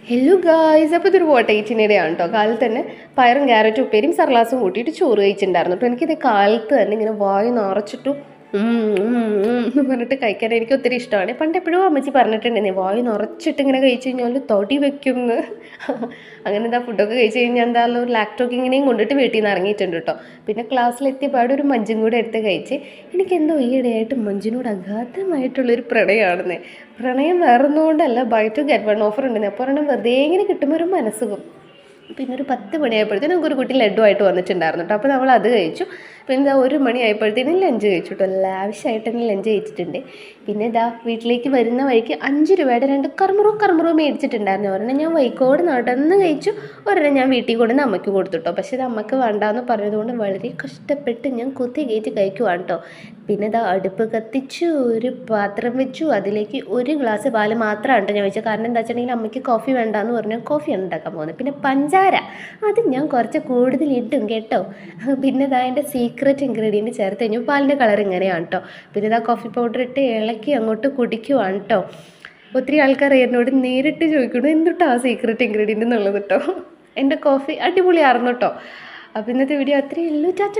Hello guys, അപ്പോൾ ഇതൊരു വോട്ടേറ്റിനിടെയാണ് കേട്ടോ. കാലത്ത് തന്നെ പയറും ക്യാരറ്റും ഉപ്പേരിയും സർലാസും കൂട്ടിയിട്ട് ചോറ് കഴിച്ചിട്ടുണ്ടായിരുന്നു കേട്ടോ. എനിക്കിത് കാലത്ത് തന്നെ ഇങ്ങനെ വായു നിറച്ചിട്ടു എന്ന് പറഞ്ഞിട്ട് കഴിക്കാൻ എനിക്ക് ഒത്തിരി ഇഷ്ടമാണ്. പണ്ട് എപ്പോഴും അമ്മച്ചി പറഞ്ഞിട്ടുണ്ടെന്നേ വായു നിറച്ചിട്ട് ഇങ്ങനെ കഴിച്ച് കഴിഞ്ഞാൽ തൊടി വെക്കുമെന്ന്. അങ്ങനെ എന്താ ഫുഡൊക്കെ കഴിച്ച് കഴിഞ്ഞാൽ എന്തായാലും ഒരു ലാപ്ടോപ്പ് ഇങ്ങനെയും കൊണ്ടിട്ട് വീട്ടിൽ നിന്ന് ഇറങ്ങിയിട്ടുണ്ട് കേട്ടോ. പിന്നെ ക്ലാസ്സിലെത്തിയപാട് ഒരു മഞ്ചും കൂടെ എടുത്ത് കഴിച്ച് എനിക്കെന്തോ ഈയിടെയായിട്ട് മഞ്ചിനോട് അഗാധമായിട്ടുള്ളൊരു പ്രണയമാണെന്നേ. പ്രണയം വേറൊന്നുകൊണ്ടല്ല, buy two get one offer ഉണ്ടെന്ന്. അപ്പോൾ ഒരെണ്ണം വെറുതെ ഇങ്ങനെ കിട്ടുമ്പോൾ ഒരു മനസ്സുഖം. പിന്നെ ഒരു 10 മണിയായപ്പോഴത്തേനും നമുക്കൊരു കുട്ടി ലഡ്ഡു ആയിട്ട് വന്നിട്ടുണ്ടായിരുന്നു കേട്ടോ. അപ്പോൾ നമ്മൾ അത് കഴിച്ചു. പിന്നെ ഇതാ 1 മണിയായപ്പോഴത്തേനും ലഞ്ച് കഴിച്ചു കേട്ടോ. ലാവിഷായിട്ട് തന്നെ ലഞ്ച് കഴിച്ചിട്ടുണ്ട്. പിന്നെ ഇതാ വീട്ടിലേക്ക് വരുന്ന വഴിക്ക് 5 രൂപയുടെ 2 കറുമുറോ മേടിച്ചിട്ടുണ്ടായിരുന്നു. ഒരെണ്ണം ഞാൻ വൈക്കോട് നടന്ന് കഴിച്ചു, ഒരെണ്ണം ഞാൻ വീട്ടിൽ കൊണ്ടുവന്ന് അമ്മയ്ക്ക് കൊടുത്തു കേട്ടോ. പക്ഷേ ഇത് അമ്മയ്ക്ക് വേണ്ടാന്ന് പറഞ്ഞതുകൊണ്ട് വളരെ കഷ്ടപ്പെട്ട് ഞാൻ കുത്തി കയറ്റി കഴിക്കുവാണ് കേട്ടോ. പിന്നെ ഇതാ അടുപ്പ് കത്തിച്ചു, ഒരു പാത്രം വെച്ചു, അതിലേക്ക് 1 ഗ്ലാസ് പാല് മാത്രമാണ് കേട്ടോ ഞാൻ വെച്ചത്. കാരണം എന്താ വെച്ചിട്ടുണ്ടെങ്കിൽ അമ്മയ്ക്ക് കോഫി വേണ്ടാന്ന് പറഞ്ഞാൽ കോഫിയാണ് ഉണ്ടാക്കാൻ പോകുന്നത്. പിന്നെ പഞ്ചാര അത് ഞാൻ കുറച്ച് കൂടുതൽ ഇട്ടും കേട്ടോ. പിന്നെ ഇതാ എൻ്റെ സീക്രട്ട് ഇൻഗ്രീഡിയൻറ്റ് ചേർത്ത് കഴിഞ്ഞു പാലിൻ്റെ കളർ ഇങ്ങനെയാണ് കേട്ടോ. പിന്നെ ഇതാ കോഫി പൗഡർ ഇട്ട് ഇളക്കി അങ്ങോട്ട് കുടിക്കുവാണ് കേട്ടോ. ഒത്തിരി ആൾക്കാർ എന്നോട് നേരിട്ട് ചോദിക്കുന്നു എന്തുട്ടോ ആ സീക്രട്ട് ഇൻഗ്രീഡിയൻറ്റ് എന്നുള്ളത് കേട്ടോ. എൻ്റെ കോഫി അടിപൊളിയായിരുന്നു കേട്ടോ. അപ്പോൾ ഇന്നത്തെ വീഡിയോ അത്രയേ ഉള്ളൂ. ടാറ്റ.